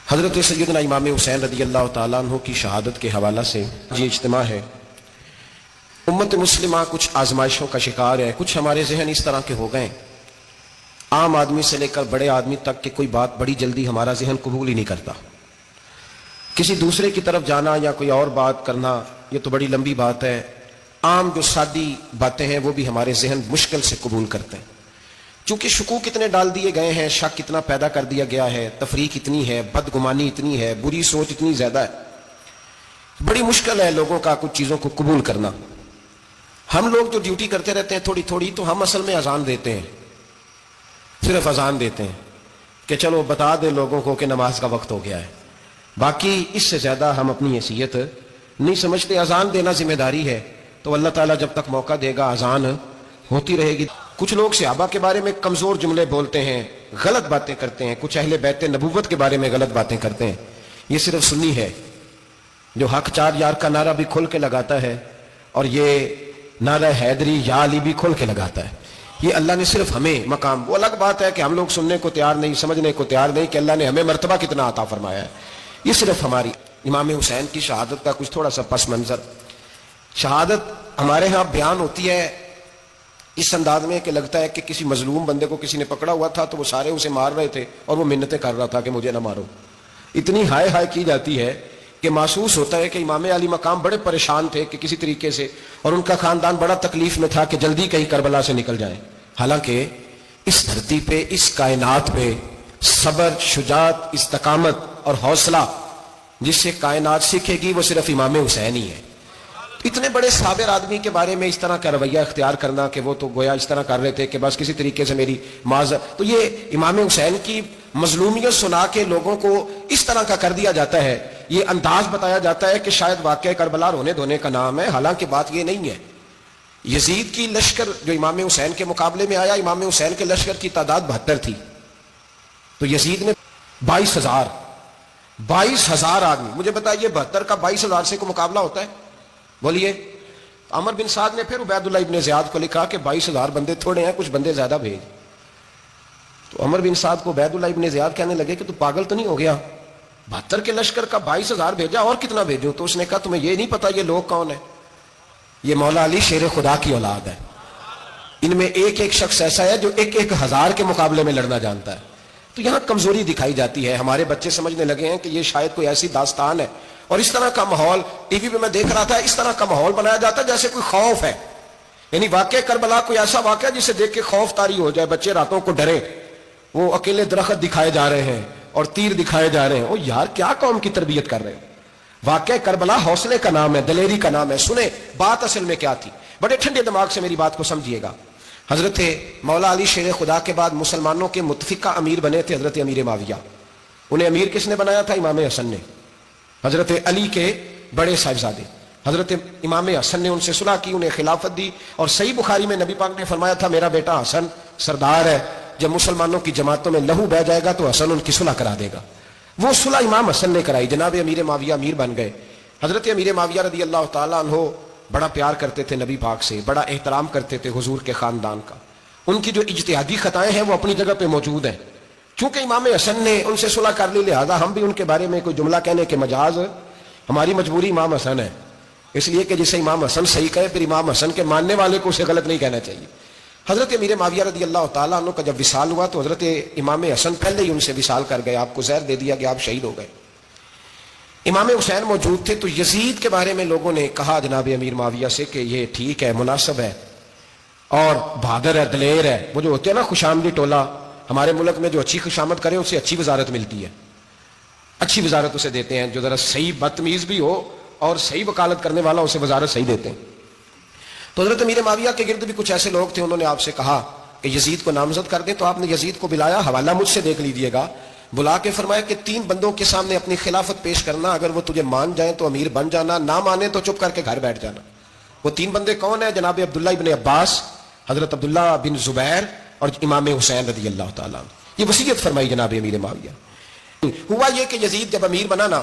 حضرت سیدنا امام حسین رضی اللہ تعالیٰ عنہ کی شہادت کے حوالہ سے یہ اجتماع ہے۔ امت مسلمہ کچھ آزمائشوں کا شکار ہے، کچھ ہمارے ذہن اس طرح کے ہو گئے، عام آدمی سے لے کر بڑے آدمی تک کہ کوئی بات بڑی جلدی ہمارا ذہن قبول ہی نہیں کرتا۔ کسی دوسرے کی طرف جانا یا کوئی اور بات کرنا یہ تو بڑی لمبی بات ہے، عام جو سادی باتیں ہیں وہ بھی ہمارے ذہن مشکل سے قبول کرتے ہیں۔ چونکہ شکوک اتنے ڈال دیے گئے ہیں، شک اتنا پیدا کر دیا گیا ہے، تفریق اتنی ہے، بدگمانی اتنی ہے، بری سوچ اتنی زیادہ ہے، بڑی مشکل ہے لوگوں کا کچھ چیزوں کو قبول کرنا۔ ہم لوگ جو ڈیوٹی کرتے رہتے ہیں تھوڑی تھوڑی، تو ہم اصل میں اذان دیتے ہیں، صرف اذان دیتے ہیں کہ چلو بتا دے لوگوں کو کہ نماز کا وقت ہو گیا ہے، باقی اس سے زیادہ ہم اپنی حیثیت نہیں سمجھتے۔ اذان دینا ذمہ داری ہے، تو اللہ تعالیٰ جب تک موقع دے گا اذان ہوتی رہے گی۔ کچھ لوگ صحابہ کے بارے میں کمزور جملے بولتے ہیں، غلط باتیں کرتے ہیں، کچھ اہل بیت نبوت کے بارے میں غلط باتیں کرتے ہیں۔ یہ صرف سنی ہے جو حق چار یار کا نعرہ بھی کھل کے لگاتا ہے، اور یہ نعرہ حیدری یا علی بھی کھل کے لگاتا ہے۔ یہ اللہ نے صرف ہمیں مقام، وہ الگ بات ہے کہ ہم لوگ سننے کو تیار نہیں، سمجھنے کو تیار نہیں کہ اللہ نے ہمیں مرتبہ کتنا عطا فرمایا ہے۔ یہ صرف ہماری امام حسین کی شہادت کا کچھ تھوڑا سا پس منظر۔ شہادت ہمارے ہاں بیان ہوتی ہے اس انداز میں کہ لگتا ہے کہ کسی مظلوم بندے کو کسی نے پکڑا ہوا تھا تو وہ سارے اسے مار رہے تھے اور وہ منتیں کر رہا تھا کہ مجھے نہ مارو۔ اتنی ہائے ہائے کی جاتی ہے کہ محسوس ہوتا ہے کہ امام علی مقام بڑے پریشان تھے کہ کسی طریقے سے، اور ان کا خاندان بڑا تکلیف میں تھا کہ جلدی کہیں کربلا سے نکل جائیں۔ حالانکہ اس دھرتی پہ، اس کائنات پہ صبر، شجاعت، استقامت اور حوصلہ جس سے کائنات سیکھے گی وہ صرف امام حسین ہی ہے۔ اتنے بڑے صابر آدمی کے بارے میں اس طرح کا رویہ اختیار کرنا کہ وہ تو گویا اس طرح کر رہے تھے کہ بس کسی طریقے سے میری معذرت، تو یہ امام حسین کی مظلومیت سنا کے لوگوں کو اس طرح کا کر دیا جاتا ہے، یہ انداز بتایا جاتا ہے کہ شاید واقعہ کربلا رونے دھونے کا نام ہے، حالانکہ بات یہ نہیں ہے۔ یزید کی لشکر جو امام حسین کے مقابلے میں آیا، امام حسین کے لشکر کی تعداد 72 تھی، تو یزید نے 22,000 آدمی، مجھے بتائیے 72 کا 22,000 سے کوئی مقابلہ ہوتا ہے؟ بولیے۔ عمر بن سعد نے پھر عبید اللہ ابن زیاد کو لکھا کہ 22,000 بندے تھوڑے ہیں، کچھ بندے زیادہ بھیج۔ تو عمر بن سعد کو عبید اللہ ابن زیاد کہنے لگے کہ تو پاگل تو نہیں ہو گیا، 72 کے لشکر کا 22,000 بھیجا، اور کتنا بھیجوں؟ تو اس نے کہا تمہیں یہ نہیں پتا یہ لوگ کون ہیں؟ یہ مولا علی شیر خدا کی اولاد ہے، ان میں ایک ایک شخص ایسا ہے جو 1,000 کے مقابلے میں لڑنا جانتا ہے۔ تو یہاں کمزوری دکھائی جاتی ہے، ہمارے بچے سمجھنے لگے ہیں کہ یہ شاید کوئی ایسی داستان ہے، اور اس طرح کا ماحول ٹی وی پہ میں دیکھ رہا تھا، اس طرح کا ماحول بنایا جاتا ہے جیسے کوئی خوف ہے، یعنی واقعہ کربلا کوئی ایسا واقعہ جسے دیکھ کے خوف طاری ہو جائے، بچے راتوں کو ڈرے، وہ اکیلے درخت دکھائے جا رہے ہیں اور تیر دکھائے جا رہے ہیں۔ او یار کیا قوم کی تربیت کر رہے ہیں؟ واقعہ کربلا حوصلے کا نام ہے، دلیری کا نام ہے۔ سنیں بات اصل میں کیا تھی، بڑے ٹھنڈے دماغ سے میری بات کو سمجھیے گا۔ حضرت مولا علی شیر خدا کے بعد مسلمانوں کے متفقہ امیر بنے تھے حضرت امیر معاویہ۔ انہیں امیر کس نے بنایا تھا؟ امام حسن نے، حضرت علی کے بڑے صاحبزادے۔ حضرت امام حسن نے ان سے صلح کی، انہیں خلافت دی، اور صحیح بخاری میں نبی پاک نے فرمایا تھا میرا بیٹا حسن سردار ہے، جب مسلمانوں کی جماعتوں میں لہو بہ جائے گا تو حسن ان کی صلح کرا دے گا۔ وہ صلح امام حسن نے کرائی، جناب امیر معاویہ امیر بن گئے۔ حضرت امیر معاویہ رضی اللہ تعالیٰ عنہ بڑا پیار کرتے تھے نبی پاک سے، بڑا احترام کرتے تھے حضور کے خاندان کا۔ ان کی جو اجتہادی خطائیں ہیں وہ اپنی جگہ پہ موجود ہیں، چونکہ امام حسن نے ان سے صلح کر لی، لہذا ہم بھی ان کے بارے میں کوئی جملہ کہنے کے مجاز، ہماری مجبوری امام حسن ہے، اس لیے کہ جسے امام حسن صحیح کہے پھر امام حسن کے ماننے والے کو اسے غلط نہیں کہنا چاہیے۔ حضرت امیر معاویہ رضی اللہ تعالیٰ عنہ کا جب وصال ہوا تو حضرت امام حسن پہلے ہی ان سے وصال کر گئے، آپ کو زہر دے دیا کہ آپ شہید ہو گئے۔ امام حسین موجود تھے، تو یزید کے بارے میں لوگوں نے کہا جناب امیر معاویہ سے کہ یہ ٹھیک ہے، مناسب ہے، اور بہادر ہے، دلیر ہے۔ وہ جو ہوتے ہیں نا خوشامدی ٹولہ، ہمارے ملک میں جو اچھی خوشامد کرے اسے اچھی وزارت ملتی ہے، اچھی وزارت اسے دیتے ہیں، جو ذرا صحیح بدتمیز بھی ہو اور صحیح وکالت کرنے والا اسے وزارت صحیح دیتے ہیں۔ تو حضرت امیر معاویہ کے گرد بھی کچھ ایسے لوگ تھے، انہوں نے آپ سے کہا کہ یزید کو نامزد کر دیں، تو آپ نے یزید کو بلایا، حوالہ مجھ سے دیکھ لیجئے گا، بلا کے فرمایا کہ 3 بندوں کے سامنے اپنی خلافت پیش کرنا، اگر وہ تجھے مان جائیں تو امیر بن جانا، نہ مانے تو چپ کر کے گھر بیٹھ جانا۔ وہ 3 بندے کون ہیں؟ جناب عبداللہ ابن عباس، حضرت عبداللہ بن زبیر، اور امام حسین رضی اللہ تعالیٰ عنہ۔ یہ وصیت فرمائی جناب امیر معاویہ۔ ہوا یہ کہ یزید جب امیر بنا نا،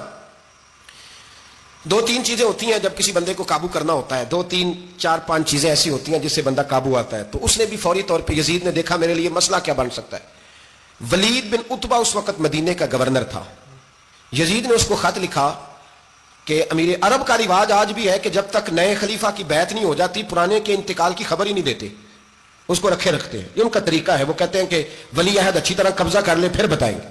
2-3 چیزیں ہوتی ہیں جب کسی بندے کو قابو کرنا ہوتا ہے، 2-3 4-5 چیزیں ایسی ہوتی ہیں جس سے بندہ قابو آتا ہے۔ تو اس نے بھی فوری طور پہ، یزید نے دیکھا میرے لیے مسئلہ کیا بن سکتا ہے۔ ولید بن عتبہ اس وقت مدینے کا گورنر تھا، یزید نے اس کو خط لکھا کہ امیر عرب کا رواج آج بھی ہے کہ جب تک نئے خلیفہ کی بیعت نہیں ہو جاتی پرانے کے انتقال کی خبر ہی نہیں دیتے، اس کو رکھے رکھتے ہیں. یہ ان کا طریقہ ہے. وہ کہتے ہیں کہ ولی عہد اچھی طرح قبضہ کر لے پھر بتائیں گے.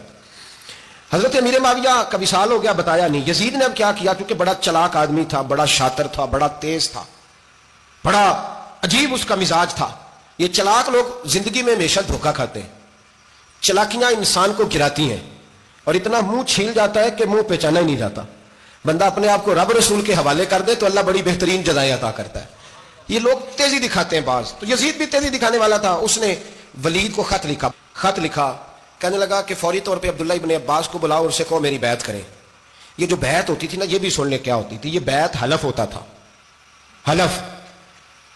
حضرت امیر معاویہ کا وصال ہو گیا، بتایا نہیں. یزید نے اب کیا کیا، کیونکہ بڑا چلاک آدمی تھا، بڑا شاطر تھا، بڑا تیز تھا، بڑا عجیب اس کا مزاج تھا. یہ چلاک لوگ زندگی میں ہمیشہ دھوکہ کھاتے ہیں. چلاکیاں انسان کو گراتی ہیں اور اتنا منہ چھیل جاتا ہے کہ منہ پہچانا ہی نہیں جاتا. بندہ اپنے آپ کو رب رسول کے حوالے کر دے تو اللہ بڑی بہترین جزائیں عطا کرتا ہے. یہ لوگ تیزی دکھاتے ہیں بعض. تو یزید بھی تیزی دکھانے والا تھا. اس نے ولید کو خط لکھا کہنے لگا کہ فوری طور پہ عبداللہ ابن عباس کو بلاؤ اور اسے کہو میری بیعت کریں. یہ جو بیعت ہوتی تھی نا، یہ بھی سن لے کیا ہوتی تھی. یہ بیعت حلف ہوتا تھا. حلف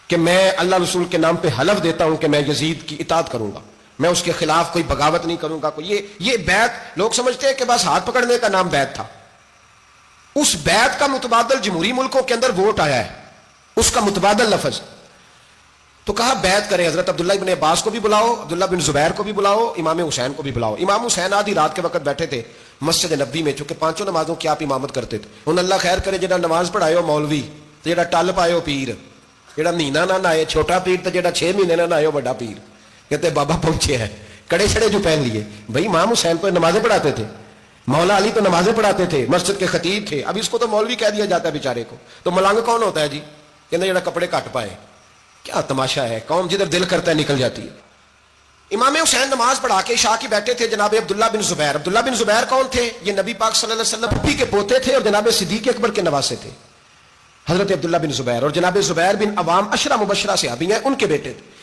کہ میں اللہ رسول کے نام پہ حلف دیتا ہوں کہ میں یزید کی اطاعت کروں گا، میں اس کے خلاف کوئی بغاوت نہیں کروں گا. یہ بیعت لوگ سمجھتے ہیں کہ بس ہاتھ پکڑنے کا نام بیعت تھا. اس بیعت کا متبادل جمہوری ملکوں کے اندر ووٹ آیا ہے، اس کا متبادل لفظ. تو کہا بیعت کریں. حضرت عبداللہ ابن عباس کو بھی بلاؤ، عبداللہ بن زبیر کو بھی بلاؤ، امام حسین کو بھی بلاؤ. امام حسین آدھی رات کے وقت بیٹھے تھے مسجد نبوی میں، چونکہ پانچوں نمازوں کی آپ امامت کرتے تھے. انہوں اللہ خیر کرے جڑا نماز پڑھائے ہو مولوی، تو جڑا ٹل پائے ہو پیر، جڑا مہینہ نہ نہائے چھوٹا پیر، تو جڑا 6 مہینے نہ نہائے ہو بڑا پیر. کہتے بابا پہنچے ہیں، کڑے چھڑے جو پہن لیے. بھائی امام حسین تو نمازیں پڑھاتے تھے، مولا علی تو نمازیں پڑھاتے تھے، مسجد کے خطیب تھے. اب اس کو تو مولوی کہہ دیا جاتا ہے بیچارے کو. تو ملنگ کون ہوتا ہے جی؟ کہتے جڑا کپڑے کٹ پائے. کیا تماشا ہے، قوم جدھر دل کرتا ہے نکل جاتی ہے. امام حسین نماز پڑھا کے عشاء کی بیٹھے تھے. جناب عبداللہ بن زبیر. عبداللہ بن زبیر کون تھے؟ یہ نبی پاک صلی اللہ علیہ وسلم پھپھی کے پوتے تھے اور جناب صدیق اکبر کے نواسے تھے. حضرت عبداللہ بن زبیر اور جناب زبیر بن عوام عشرہ مبشرہ صحابی ہیں، ان کے بیٹے تھے.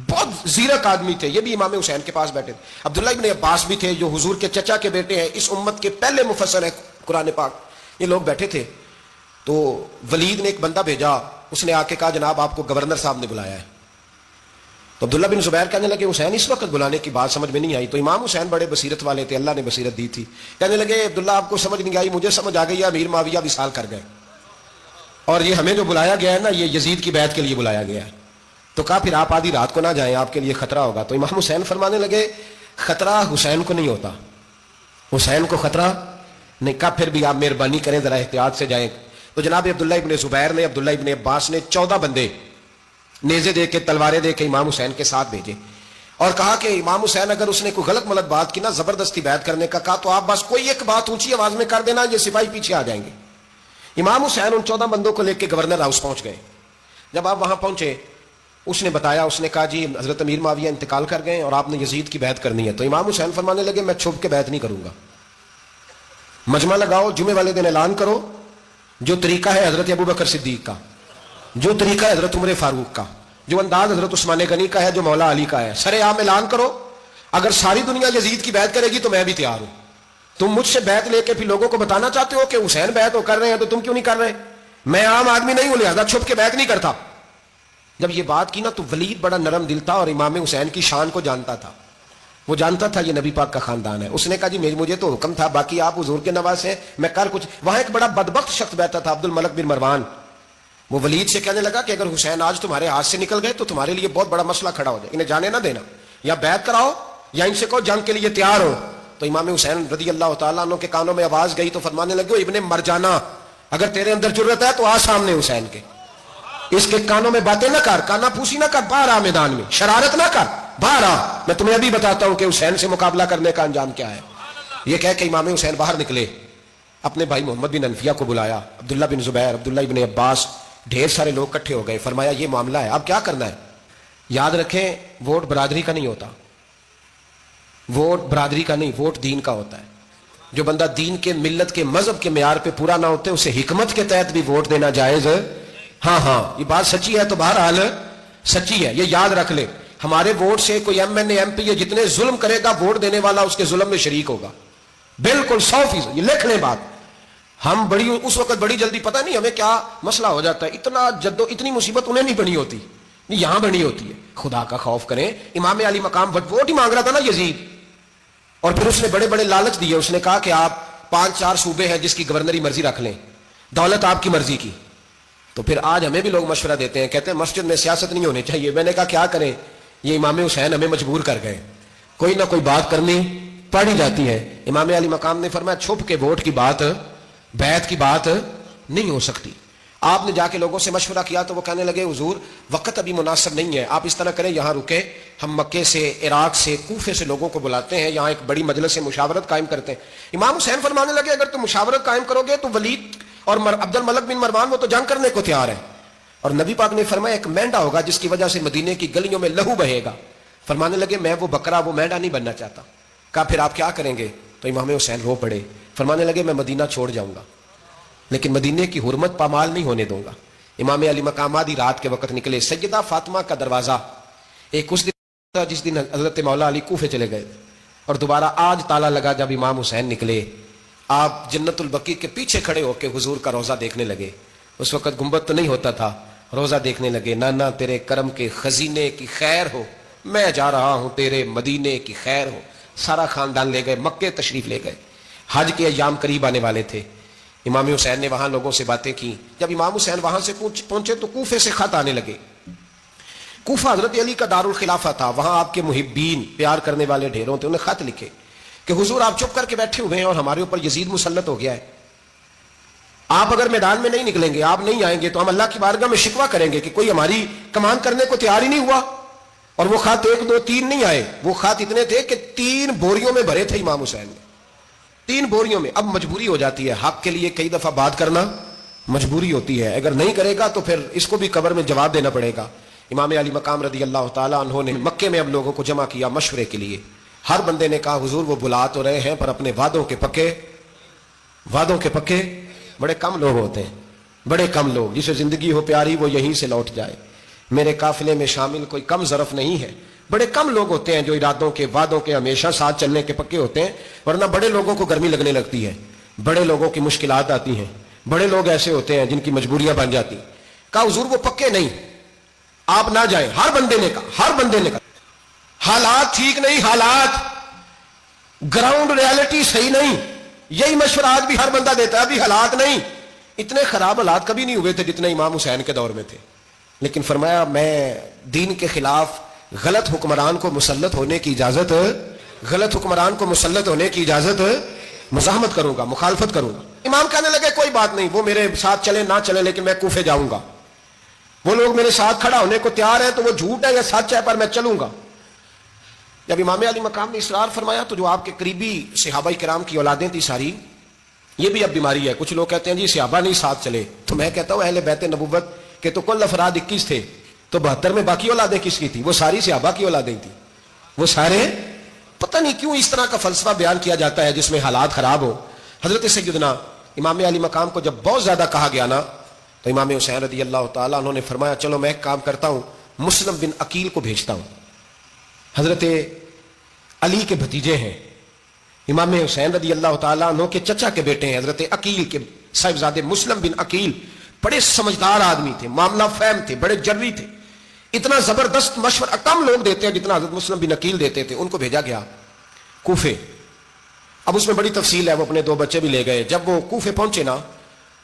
بہت زیرک آدمی تھے. یہ بھی امام حسین کے پاس بیٹھے تھے. عبداللہ ابن عباس بھی تھے جو حضور کے چچا کے بیٹے ہیں، اس امت کے پہلے مفسر ہیں قرآن پاک. یہ لوگ بیٹھے تھے. تو ولید نے ایک بندہ بھیجا، اس نے آ کے کہا جناب آپ کو گورنر صاحب نے بلایا ہے. تو عبداللہ بن زبیر کہنے لگے حسین اس وقت بلانے کی بات سمجھ میں نہیں آئی. تو امام حسین بڑے بصیرت والے تھے، اللہ نے بصیرت دی تھی. کہنے لگے عبداللہ آپ کو سمجھ نہیں آئی، مجھے سمجھ آ گئی ہے، امیر معاویہ وصال کر گئے اور یہ ہمیں جو بلایا گیا ہے نا، یہ یزید کی بیعت کے لیے بلایا گیا ہے. تو کہا پھر آپ آدھی رات کو نہ جائیں، آپ کے لیے خطرہ ہوگا. تو امام حسین فرمانے لگے خطرہ حسین کو نہیں ہوتا، حسین کو خطرہ نہیں. کہا پھر بھی آپ مہربانی کریں ذرا احتیاط سے جائیں. تو جناب عبداللہ ابن زبیر نے، عبداللہ ابن عباس نے 14 بندے نیزے دے کے، تلواریں دے کے امام حسین کے ساتھ بھیجے اور کہا کہ امام حسین اگر اس نے کوئی غلط ملت بات کی نا، زبردستی بیعت کرنے کا کہا، تو آپ بس کوئی ایک بات اونچی آواز میں کر دینا، یہ سپاہی پیچھے آ جائیں گے. امام حسین ان 14 بندوں کو لے کے گورنر ہاؤس پہنچ گئے. جب آپ وہاں پہنچے اس نے بتایا، اس نے کہا جی حضرت امیر معاویہ انتقال کر گئے اور آپ نے یزید کی بیعت کرنی ہے. تو امام حسین فرمانے لگے میں چھپ کے بیعت نہیں کروں گا، مجمع لگاؤ، جمعے والے دن اعلان کرو، جو طریقہ ہے حضرت ابوبکر صدیق کا، جو طریقہ ہے حضرت عمر فاروق کا، جو انداز حضرت عثمان غنی کا ہے، جو مولا علی کا ہے، سرے عام اعلان کرو. اگر ساری دنیا یزید کی بیعت کرے گی تو میں بھی تیار ہوں. تم مجھ سے بیعت لے کے پھر لوگوں کو بتانا چاہتے ہو کہ حسین بیعت ہو کر رہے ہیں تو تم کیوں نہیں کر رہے؟ میں عام آدمی نہیں ہوں، لہذا چھپ کے بیعت نہیں کرتا. جب یہ بات کی نا تو ولید بڑا نرم دل تھا اور امام حسین کی شان کو جانتا تھا. وہ جانتا تھا یہ نبی پاک کا خاندان ہے. اس نے کہا جی مجھے تو حکم تھا، باقی آپ حضور کے نواز ہیں، میں کل کچھ. وہاں ایک بڑا بدبخت شخص بیٹھا تھا، عبد الملک بن مروان. وہ ولید سے کہنے لگا کہ اگر حسین آج تمہارے ہاتھ سے نکل گئے تو تمہارے لیے بہت بڑا مسئلہ کھڑا ہو جائے، انہیں جانے نہ دینا، یا بیعت کراؤ یا ان سے کہو جنگ کے لیے تیار ہو. تو امام حسین رضی اللہ تعالیٰ عنہ کے کانوں میں آواز گئی تو فرمانے لگے ابن مرجانا، اگر تیرے اندر جرت ہے تو آ سامنے حسین کے، اس کے کانوں میں باتیں نہ کر، کانا پوسی نہ کر، باہر آ میدان میں، شرارت نہ کر، باہر آ، میں تمہیں ابھی بتاتا ہوں کہ حسین سے مقابلہ کرنے کا انجام کیا ہے. یہ کہہ کہ امام حسین باہر نکلے، اپنے بھائی محمد بن انفیہ کو بلایا، عبداللہ بن زبیر، عبداللہ بن عباس، ڈھیر سارے لوگ اکٹھے ہو گئے. فرمایا یہ معاملہ ہے، اب کیا کرنا ہے؟ یاد رکھیں ووٹ برادری کا نہیں ہوتا، ووٹ برادری کا نہیں، ووٹ دین کا ہوتا ہے. جو بندہ دین کے، ملت کے، مذہب کے معیار پہ پورا نہ ہوتے اسے حکمت کے تحت بھی ووٹ دینا جائز. ہاں یہ بات سچی ہے تو بہرحال سچی ہے، یہ یاد رکھ لے. ہمارے ووٹ سے کوئی ایم این اے، ایم پی، یہ جتنے ظلم کرے گا ووٹ دینے والا اس کے ظلم میں شریک ہوگا، بالکل 100%. یہ لکھ لیں بات. ہم اس وقت بڑی جلدی، پتہ نہیں ہمیں کیا مسئلہ ہو جاتا ہے، اتنی مصیبت انہیں نہیں بنی ہوتی، یہاں بنی ہوتی ہے. خدا کا خوف کریں. امام علی مقام ووٹ ہی مانگ رہا تھا نا یزید، اور پھر اس نے بڑے بڑے لالچ دیے. اس نے کہا کہ آپ 5-4 صوبے ہیں جس کی گورنری مرضی رکھ لیں، دولت آپ کی مرضی کی. تو پھر آج ہمیں بھی لوگ مشورہ دیتے ہیں، کہتے ہیں مسجد میں سیاست نہیں ہونی چاہیے. میں نے کہا کیا کریں، یہ امام حسین ہمیں مجبور کر گئے، کوئی نہ کوئی بات کرنی پڑ ہی جاتی ہے. امام علی مقام نے فرمایا چھپ کے ووٹ کی بات بیعت کی بات نہیں ہو سکتی. آپ نے جا کے لوگوں سے مشورہ کیا تو وہ کہنے لگے حضور وقت ابھی مناسب نہیں ہے, آپ اس طرح کریں یہاں رکے, ہم مکے سے عراق سے کوفے سے لوگوں کو بلاتے ہیں, یہاں ایک بڑی مجلس مشاورت قائم کرتے ہیں. امام حسین فرمانے لگے اگر تم مشاورت قائم کرو گے تو ولید اور عبد الملک بن مروان وہ تو جنگ کرنے کو تیار ہے, اور نبی پاک نے فرمایا ایک مینڈا ہوگا جس کی وجہ سے مدینے کی گلیوں میں لہو بہے گا. فرمانے لگے میں وہ بکرا وہ مینڈا نہیں بننا چاہتا. کہا پھر آپ کیا کریں گے؟ تو امام حسین رو پڑے, فرمانے لگے میں مدینہ چھوڑ جاؤں گا لیکن مدینے کی حرمت پامال نہیں ہونے دوں گا. امام علی مقام آدھی رات کے وقت نکلے. سیدہ فاطمہ کا دروازہ ایک اس دن تھا جس دن حضرت مولا علی کوفے چلے گئے, اور دوبارہ آج تالا لگا جب امام حسین نکلے. آپ جنت البقیع کے پیچھے کھڑے ہو کے حضور کا روزہ دیکھنے لگے. اس وقت گنبد تو نہیں ہوتا تھا, روزہ دیکھنے لگے. نانا تیرے کرم کے خزینے کی خیر ہو, میں جا رہا ہوں تیرے مدینے کی خیر ہو. سارا خاندان لے گئے, مکے تشریف لے گئے. حج کے ایام قریب آنے والے تھے. امام حسین نے وہاں لوگوں سے باتیں کی. جب امام حسین وہاں سے پہنچے تو کوفے سے خط آنے لگے. کوفہ حضرت علی کا دارالخلافہ تھا, وہاں آپ کے محبین پیار کرنے والے ڈھیروں تھے. انہیں خط لکھے کہ حضور آپ چپ کر کے بیٹھے ہوئے ہیں اور ہمارے اوپر یزید مسلط ہو گیا ہے. آپ اگر میدان میں نہیں نکلیں گے, آپ نہیں آئیں گے تو ہم اللہ کی بارگاہ میں شکوہ کریں گے کہ کوئی ہماری کمان کرنے کو تیار ہی نہیں ہوا. اور وہ خط 1 2 3 نہیں آئے, وہ خط اتنے تھے کہ 3 بوریوں میں بھرے تھے امام حسین نے, 3 بوریوں میں. اب مجبوری ہو جاتی ہے, حق کے لیے کئی دفعہ بات کرنا مجبوری ہوتی ہے. اگر نہیں کرے گا تو پھر اس کو بھی قبر میں جواب دینا پڑے گا. امام علی مقام رضی اللہ تعالیٰ عنہ نے مکے میں اب لوگوں کو جمع کیا مشورے کے لیے. ہر بندے نے کہا حضور وہ بلا تو رہے ہیں پر اپنے وعدوں کے پکے بڑے کم لوگ ہوتے ہیں, بڑے کم لوگ. جسے زندگی ہو پیاری وہ یہیں سے لوٹ جائے. میرے قافلے میں شامل کوئی کم ظرف نہیں ہے. بڑے کم لوگ ہوتے ہیں جو ارادوں کے وعدوں کے ہمیشہ ساتھ چلنے کے پکے ہوتے ہیں, ورنہ بڑے لوگوں کو گرمی لگنے لگتی ہے, بڑے لوگوں کی مشکلات آتی ہیں, بڑے لوگ ایسے ہوتے ہیں جن کی مجبوریاں بن جاتی. کہا حضور وہ پکے نہیں, آپ نہ جائیں. ہر بندے نے کہا حالات ٹھیک نہیں, حالات گراؤنڈ ریالٹی صحیح نہیں. یہی مشورہ آج بھی ہر بندہ دیتا ہے, ابھی حالات نہیں. اتنے خراب حالات کبھی نہیں ہوئے تھے جتنے امام حسین کے دور میں تھے. لیکن فرمایا میں دین کے خلاف غلط حکمران کو مسلط ہونے کی اجازت مزاحمت کروں گا, مخالفت کروں گا. امام کہنے لگے کوئی بات نہیں, وہ میرے ساتھ چلے نہ چلے لیکن میں کوفے جاؤں گا. وہ لوگ میرے ساتھ کھڑا ہونے کو تیار ہیں تو وہ جھوٹ ہے یا سچ ہے پر میں چلوں گا. جب امام علی مقام نے اصرار فرمایا تو جو آپ کے قریبی صحابہ کرام کی اولادیں تھی ساری, یہ بھی اب بیماری ہے. کچھ لوگ کہتے ہیں جی صحابہ نہیں ساتھ چلے, تو میں کہتا ہوں اہل بیت نبوت کہ تو کل افراد 21 تھے, تو 72 میں باقی اولادیں کس کی تھی؟ وہ ساری صحابہ کی اولادیں تھی. وہ سارے, پتہ نہیں کیوں اس طرح کا فلسفہ بیان کیا جاتا ہے جس میں حالات خراب ہو. حضرت سیدنا امام علی مقام کو جب بہت زیادہ کہا گیا نا, تو امام حسین رضی اللہ تعالیٰ انہوں نے فرمایا چلو میں ایک کام کرتا ہوں, مسلم بن عقیل کو بھیجتا ہوں. حضرت علی کے بھتیجے ہیں, امام حسین رضی اللہ تعالیٰ عنہ کے چچا کے بیٹے ہیں, حضرت عقیل کے صاحبزادے مسلم بن عقیل. بڑے سمجھدار آدمی تھے, معاملہ فہم تھے, بڑے جری تھے. اتنا زبردست مشورہ کم لوگ دیتے ہیں جتنا حضرت مسلم بن عقیل دیتے تھے. ان کو بھیجا گیا کوفے. اب اس میں بڑی تفصیل ہے, وہ اپنے 2 بچے بھی لے گئے. جب وہ کوفے پہنچے نا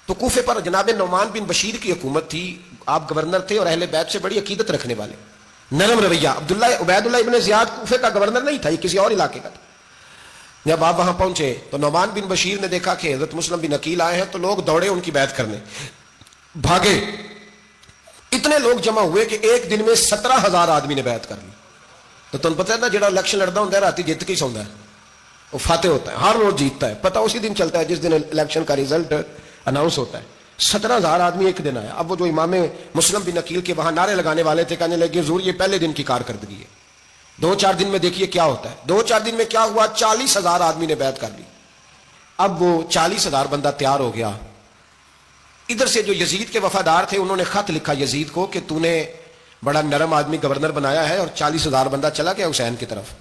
تو کوفے پر جناب نعمان بن بشیر کی حکومت تھی. آپ گورنر تھے اور اہل بیت سے بڑی عقیدت رکھنے والے, نرم رویہ. عبید اللہ ابن زیاد کوفے کا گورنر نہیں تھا, یہ کسی اور علاقے کا تھا. جب آپ وہاں پہنچے تو نعمان بن بشیر نے دیکھا کہ حضرت مسلم بن عقیل آئے ہیں تو لوگ دوڑے ان کی بیعت کرنے, بھاگے. اتنے لوگ جمع ہوئے کہ ایک دن میں 17,000 آدمی نے بیعت کر لی. تو تمہیں پتہ ہے نا جڑا الیکشن لڑتا ہوں راتی جیت کے سوندا ہے, وہ فاتح ہوتا ہے, ہر روز جیتتا ہے. پتہ اسی دن چلتا ہے جس دن الیکشن کا ریزلٹ اناؤنس ہوتا ہے. 17,000 آدمی ایک دن آیا. اب وہ جو امام مسلم بن عقیل کے وہاں نعرے لگانے والے تھے کہنے لگے حضور یہ پہلے دن کی کارکردگی ہے, 2-4 دن میں دیکھیے کیا ہوتا ہے. 2-4 دن میں کیا ہوا, 40,000 آدمی نے بیعت کر لی. اب وہ 40,000 بندہ تیار ہو گیا. ادھر سے جو یزید کے وفادار تھے انہوں نے خط لکھا یزید کو کہ تو نے بڑا نرم آدمی گورنر بنایا ہے اور 40,000 بندہ چلا گیا حسین کی طرف.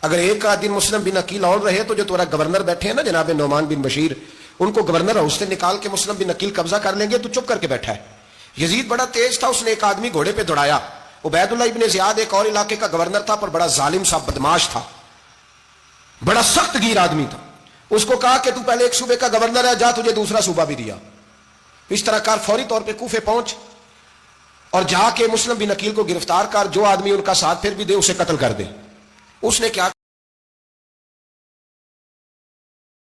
اگر ایک دن مسلم بن عقیل اور رہے تو جو تمہارا گورنر بیٹھے ہیں نا جناب نعمان بن بشیر, ان کو گورنر ہاؤس سے نکال کے مسلم بن عقیل قبضہ کر لیں گے. تو چپ کر کے بیٹھا ہے. یزید بڑا تیز تھا, اس نے ایک آدمی گھوڑے پہ دوڑایا. عبید اللہ ابن زیاد ایک اور علاقے کا گورنر تھا پر بڑا ظالم سا بدماش تھا, بڑا سخت گیر آدمی تھا. اس کو کہا کہ تو پہلے ایک صوبے کا گورنر ہے, جا تجھے دوسرا صوبہ بھی دیا. اس طرح کار فوری طور پہ کوفے پہنچ اور جا کے مسلم بن عقیل کو گرفتار کر, جو آدمی ان کا ساتھ پھر بھی دے اسے قتل کر دے. اس نے کیا